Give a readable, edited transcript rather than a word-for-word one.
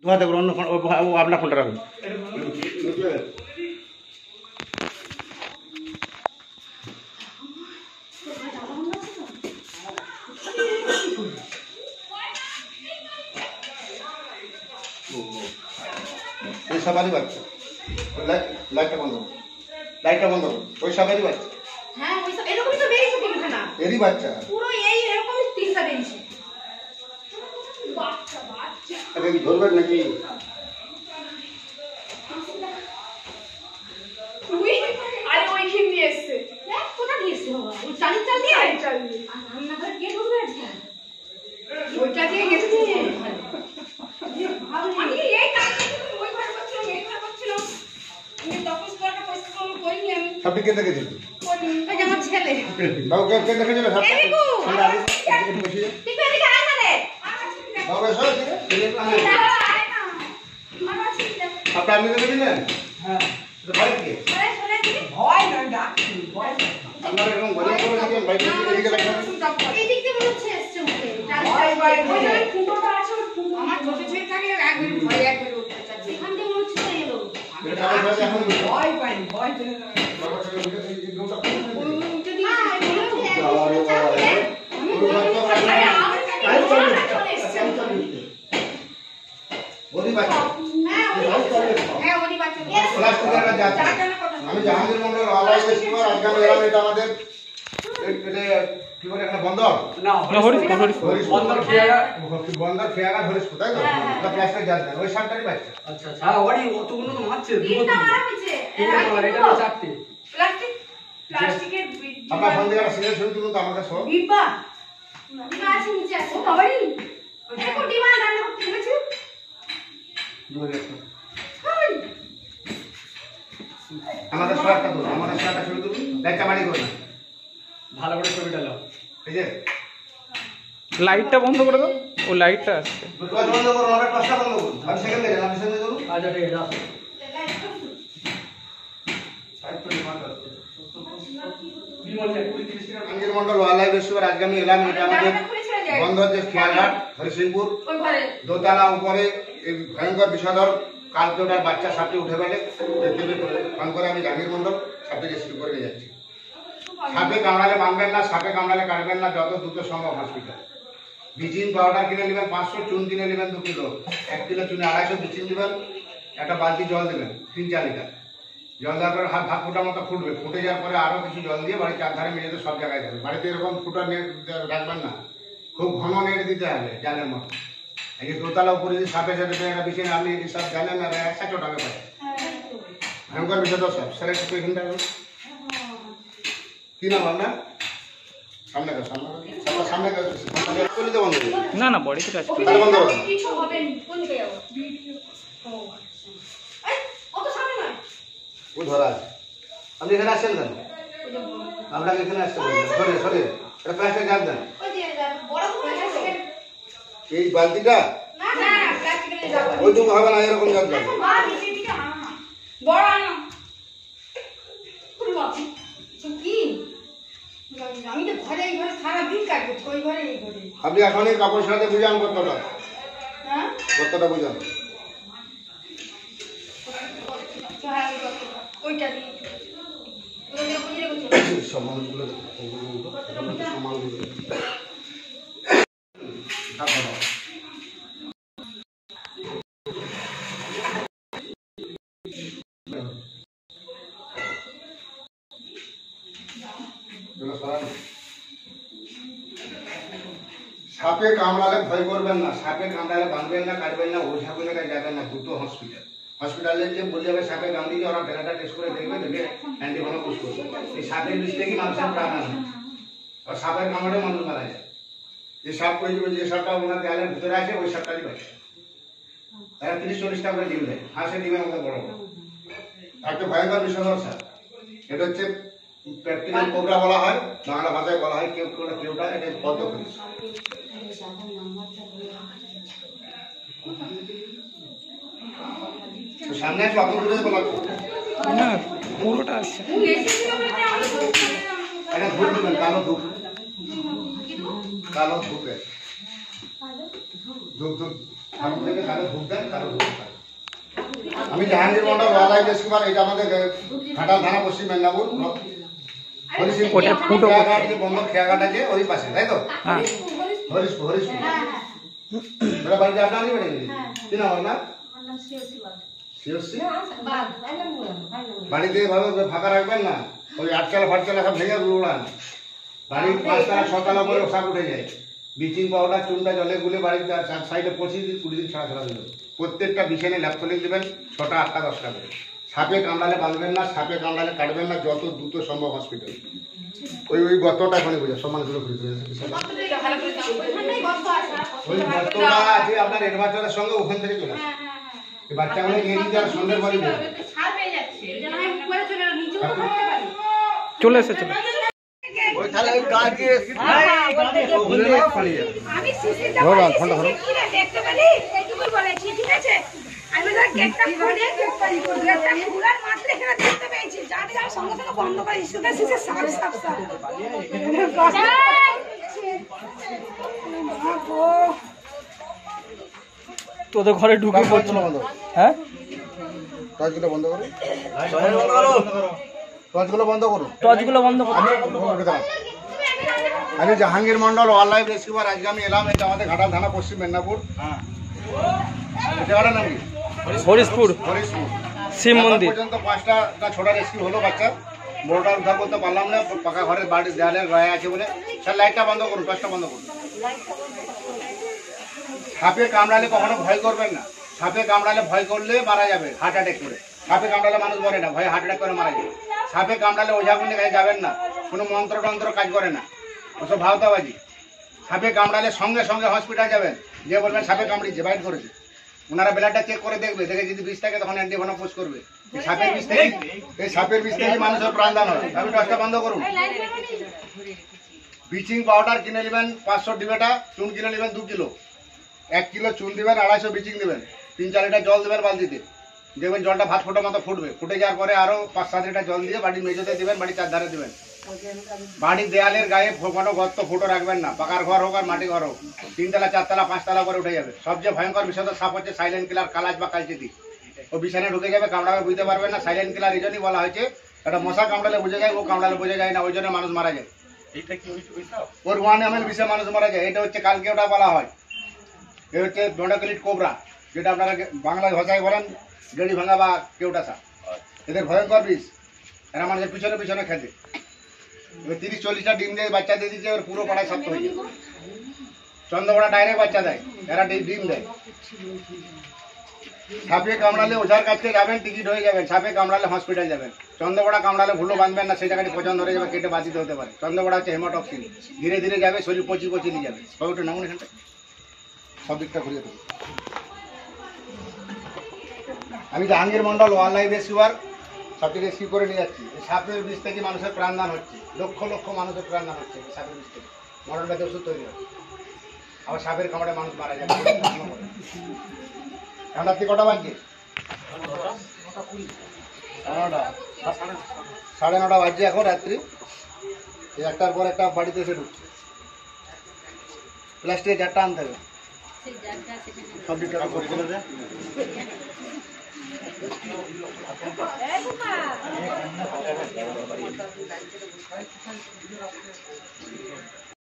ধোয়াতে করে অন্য ফোন ও আপনার ফোনটা রাখুন। এই সবারই বাচ্চা, লাইটটা বন্ধ করো, লাইটটা বন্ধ করো। ওই সবারই বাচ্চা। হ্যাঁ ওই সব এরকমই তো বেরিয়েছে তিনখানা। এরই বাচ্চা পুরো এই এরকমই তিনটা বেরিয়েছে। বাচ্চা বাচ্চা আরে ধরবেন নাকি? তুই আরে ওইখান দিয়ে এসেছে। দেখ কোথা দিয়ে এসেছে বাবা? ওই চালি চাল দিয়ে চাল দিয়ে। আর রান্নাঘরে কে ঢুকবে আজকে? ওইটা দিয়ে গেছে নিয়ে। আমি এই কাজ করছিলাম, ওই ঘরে করছিলাম, এই ঘরে করছিলাম। আমি তপস করাটা পরিষ্কার করিনি আমি। আপনি কে দেখেছেন? ওই যে আমার ছেলে। বাবু কে দেখেছেন? এদিকু। একটু বসে যান। ঠিক আছে আয় না রে। বাবু এসো এদিকে। আপনি দেখেছিলেন? হ্যাঁ। ভয় কি? ভয় না ডাকছি ভয়। আপনারা এরকম গজল করে দিয়েছেন, বাইক থেকে এদিকে রাখেন। এই দিক থেকে মনে হচ্ছে এসছে উঠে। ওই যে ফুটোটা আছে, ওই ফুটো আমার ছোট ছেলে থাকে একবার ভয় একবার উঠতে চাচ্ছে। এখান থেকে মনে হচ্ছে এলো। এটা আবার এখন ভয় পাইনি, ভয় পেলে না। উঠে দিয়ে আমি জাহাঙ্গীর মন্ডল আলাইজ স্কুল আজকাল এলাম। এটা আমাদের কি বলে একটা বন্দর না বন্দর খেয়াঘাট হরিশপুর, তাই তো? ওটা প্লাস্টিক জাল দেন, ওই সাতটারই বাচ্চা। আচ্ছা আচ্ছা হ্যাঁ ওরই অতগুলো তো মারছে তিনটা মারা হয়েছে। তিনটা মার এটা তো চারটে প্লাস্টিকের আপনার ফোন থেকে একটা সিরিয়াল ছবি তুলুন তো আমাদের সব। ডিব্বা ডিব্বা আছে নিচে আছে। ও বাবাই দেখো ডিব্বা রান্না করতে গেছে। আমাদের সব একটা তুলুন, আমাদের সব একটা ছবি তুলুন, লাইটটা বাড়ি করুন। ভালো করে ছবিটা নাও। এই যে লাইটটা বন্ধ করে দাও, ও লাইটটা আসছে। টর্চ বন্ধ করুন, আমরা টর্চটা বন্ধ করুন। আপনি সেকেন্ড দেখেন, আপনি সেকেন্ড করুন। আচ্ছা ঠিক আছে Jahangir Mondal wild life school আজকে আমি এলাম। এটা আমাদের বন্দর যে খেয়াঘাট হরিশিংপুর ওই ঘরে দোতলা উপরে এই ভয়ঙ্কর বিষধর কালকে ওটার বাচ্চা সাপটি উঠে গেলে ফোন করে আমি জাহাঙ্গীর মন্ডল সাপটি রেস্কিউ করে নিয়ে যাচ্ছি। সাপে কামড়ালে বাঁধবেন না, সাপে কামড়ালে কাটবেন না, যত দ্রুত সম্ভব হসপিটাল। ব্লিচিং পাউডার কিনে নেবেন 500, চুন কিনে নেবেন 2 কিলো, 1 কিলো চুনে 250 ব্লিচিং দেবেন, একটা বালতি জল দেবেন 3-4 লিটার। জল দেওয়ার পরে হাত ফুটার মতো ফুটবে, ফুটে যাওয়ার পরে আরও কিছু জল দিয়ে বাড়ির চারধারে মেঝেতে সব জায়গায় যাবে। বাড়িতে এরকম ফুটার নেট রাখবেন না, খুব ঘন নেট দিতে হবে জালের মতো। এই যে দোতলা উপরে যে সাপে সাথে একটা বিছানা, আপনি সব জানেন না, 100 টাকা পায় ভয়ঙ্কর বিষধর সাপ। স্যার একটু এখানটা কি নাম আপনার? সামনে গেছে, সামনে গেছে, চলে যাবো না না বডিতে টাচ করো। বন্ধ করো। কিছু হবে না। কোন দিকে যাবো? ও এই অত সামনে নয়। ও ধরা আছে। আপনি এখানে আসছেন কেন? আপনাকে এখানে আসতে বলছেন। সরে সরে এটা প্লাস্টিক জাল দেন। ওই যে বড় করে আছে। এই বালতিটা না না প্লাস্টিকের নিয়ে যাবো। ওইটুকু হবে না, এরকম জাল দেন। মা নিচের দিকে আনো না। বড় আনো। পুরো বাকি। কি? আমি তো ঘরে এই ঘরে সারা দিন কাটবো, ওই ঘরে এই ঘরে। আপনি এখনই কাপড় সাথে বুঝান কতটা, হ্যাঁ? কতটা বুঝান। ওইটা দিয়ে। সব মানুষগুলো সাপে কামড়ালে ভয় করবেন না, সাপে কামড়ালে বাঁধবেন না, কাটবেন না, ওঝা করে যাবেন না, দ্রুত হসপিটাল। হসপিটালে যে বলে যাবে সাপে কামড়িয়ে, ওরা ডেটাটা টেস্ট করে দেখবে, দেখে অ্যান্টিভেনম ইউজ করবে। এই সাপের বিষ থেকে মানুষের প্রাণ আনে, আর সাপের কামড়ে মানুষ মারা যায়। যে সাপ ওই যে সাপটা ওনার দেয়ালের ভিতরে আছে, ওই সাপটারই বাচ্চা। তারা 30-40 টাকা করে ডিম দেয়, হাঁসের ডিমের মতো বড় বড়। একটা ভয়ঙ্কর বিষধর সাপ। এটা হচ্ছে প্র্যাকটিক্যাল কোবরা বলা হয়, বাংলা ভাষায় বলা হয় কেউটা। এটা পদ্ম পুলিশ। সামনে আসলে অত দূরে বলা না পুরোটা আসছে। এটা ধূপ দিবেন, কালো ধূপ, কালো ধূপে ধূপ ধূপ ঠাকুর থেকে কারো ভোগ দেন, কারো ভোগ খান। আমি জাহাঙ্গীর মন্ডল ওয়াইল্ড রেস্কিউয়ার, এটা আমাদের ঘাটাল থানা, পশ্চিম মেদিনীপুর। ওটা ফুটো খেয়াঘাট যে বন্ধ খেয়াঘাট আছে ওই পাশে, তাই তো? হ্যাঁ হরিশপুর, হরিশপুর। হ্যাঁ ওরা বাড়িতে আপনারই বাড়ি? কি নাম ওর নাম? শিরশ্রী? বাড়িতে এভাবে ফাঁকা রাখবেন না, ওই আটচালা ফাটচালা সব ভেঙে উড়ান। বাড়ির 5 তলা 6 তলা করে সাপ উঠে যায়। ব্লিচিং পাউডার চুনটা জলে গুলে বাড়ির সাইডে 25 দিন 20 দিন ছাড়া দিল। প্রত্যেকটা বিছানে ল্যাপথলিন দেবেন 6টা 8টা 10টা করে। সাপে কামড়ালে বাঁধবেন না, সাপে কামড়ালে কাটবেন না, যত দ্রুত সম্ভব হসপিটাল। ওই গতটা এখানে বোঝা সম্মানগুলো ঘুরে ঘুরে ওই গতটা আছে আপনার এডভার্টারের সঙ্গে, ওখান থেকে চলে আসে। এই বাচ্চাগুলো নিয়ে নিতে আর সন্ধ্যের পরে দেবে। চলে এসে চলে ওই তাহলে ওই কাজ দিয়ে আমি সিসিটা ধরো, ফোনটা ধরো। দেখতে পেলি এইটুকু বলেছি, ঠিক আছে? আমি ধর গেটটা খুলে গেটটা খোলার মাত্র এখানে দেখতে পেয়েছি, জানি আমি সঙ্গে সঙ্গে বন্ধ করে ইস্যুতে সিসে সাপ সাপ সাপ তোদের ঘরে ঢুকে পড়ছিল। হ্যাঁ টর্চগুলো বন্ধ করো, টর্চগুলো বন্ধ করো। টর্চগুলো বন্ধ করো। আমি জাহাঙ্গীর মন্ডল ওয়াইল্ড রেস্কিউয়ার। আজকে আমি এলাম, এটা আমাদের ঘাটাল থানা, পশ্চিম মেদিনীপুর। জায়গাটার নাম কি? হরিশপুর হরিশপুর। শিব মন্দির। পর্যন্ত 5টা ছোটা রেস্কিউ হলো বাচ্চা। বড়টা উদ্ধার করতে পারলাম না, পাকা ঘরের বাড়ির দেয়ালের গায়ে আছে বলে। স্যার লাইটটা বন্ধ করুন, টর্চটা বন্ধ করুন। সাপে কামড়ালে কখনো ভয় করবেন না। সাপে কামড়ালে ভয় করলে মারা যাবে হার্ট অ্যাটাক করে। সাপে কামড়ালে মানুষ মরে না, ভয়ে হার্ট অ্যাটাক করে মারা যাবে। সাপে কামড়ালে ওঝাগুন্ডি কাছে যাবেন না, কোনো মন্ত্র কাজ করে না, ওসব ভাওতাবাজি। সাপে কামড়ালে সঙ্গে সঙ্গে হসপিটাল যাবেন, যে বলবেন সাপে কামড়িয়েছে, বাইট করেছে। ওনারা ব্লাডটা চেক করে দেখবে, দেখে যদি বিষ থাকে তখন অ্যান্টিভেনম করবে। এই সাপের বিষ থেকে মানুষের প্রাণদান হয়। আমি টর্চটা বন্ধ করুন। ব্লিচিং পাউডার কিনে নেবেন 500 ডিবেটা, চুন কিনে নেবেন 2 কিলো। 1 কিলো চুন দেবেন, 250 ব্লিচিং দেবেন, 3-4 লিটার জল দেবেন বালতিতে। দেখবেন জলটা ভাত ফোটার মতো ফুটবে। ফুটে যাওয়ার পরে আরো 5-7 লিটার জল দিয়ে বাড়ির মেঝেতে দেবেন, বাড়ির 4 ধারে দেবেন। বাড়ির দেয়ালের গায়ে কোনো গর্ত ফুটো রাখবেন না, পাকার ঘর হোক আর মাটি ঘর হোক। 3 তলা 4 তলা 5 তলা করে উঠে যাবে। সবচেয়ে ভয়ঙ্কর বিষাক্ত সাপ হচ্ছে সাইলেন্ট কিলার, কালাজ বা কালচিতি। ও বিছানায় ঢুকে যাবে, কামড়াবে বুঝতে পারবেন না। সাইলেন্ট কিলার এই জন্যই বলা হয়েছে, একটা মশা কামড়ালে বুঝে যায়, ও কামড়ালে বোঝা যায় না, ওই জন্য মানুষ মারা যায়। ওর 1 ml বিষে মানুষ মারা যায়। এটা হচ্ছে কালকে ওটা বলা হয়, এ হচ্ছে ডোডাকলিট কোবরা, যেটা আপনারা বাংলা ভাষায় বলেন গেড়ি ভাঙা বা কেউটা সাপ। এদের ভয়ঙ্কর বিষ, এরা মানুষের পিছনে পিছনে খেতে। 30-40টা ডিম দিয়ে বাচ্চা দিয়ে দিচ্ছে, ওর পুরো পাড়ায় সাপ হয়ে যায়। চন্দ্রকোনা ডাইরেক্ট বাচ্চা দেয়, এরা ডিম দেয়। সাপে কামড়ালে ওঝার কাছে যাবেন, টিকিট হয়ে যাবেন। সাপে কামড়ালে হসপিটাল যাবেন। চন্দ্রকোনা কামড়ালে ভুলো বাঁধবেন না, সেই জায়গাটি পছন্দ হয়ে যাবে, কেটে বাঁচিতে হতে পারে। চন্দ্রকোনা হচ্ছে হেমাটক্সিন, ধীরে ধীরে যাবে, শরীর পচি নিয়ে যাবে। সবাই একটু নামুন এখানটা, সব দিকটা ঘুরিয়ে দেবো। আমি জাহাঙ্গীর মন্ডল ওয়াইল্ড রেস্কিউয়ার, সাপটি রেস্কিউ করে নিয়ে যাচ্ছি। এই সাপের বিষ থেকে মানুষের প্রাণদান হচ্ছে, লক্ষ লক্ষ মানুষের প্রাণদান হচ্ছে এই সাপের বিষ থেকে। মরণ ব্যাধি ওষুধ তৈরি হয়, আবার সাপের কামড়ে মানুষ মারা যাবে। রাত্রি কটা বাজছে? 9:30 বাজছে এখন রাত্রি। এই 1টার পর একটা বাড়িতে এসে ঢুকছে। প্লাস্টিকের জারটা আনতে হবে, সব দিকটা করে চলে যায়।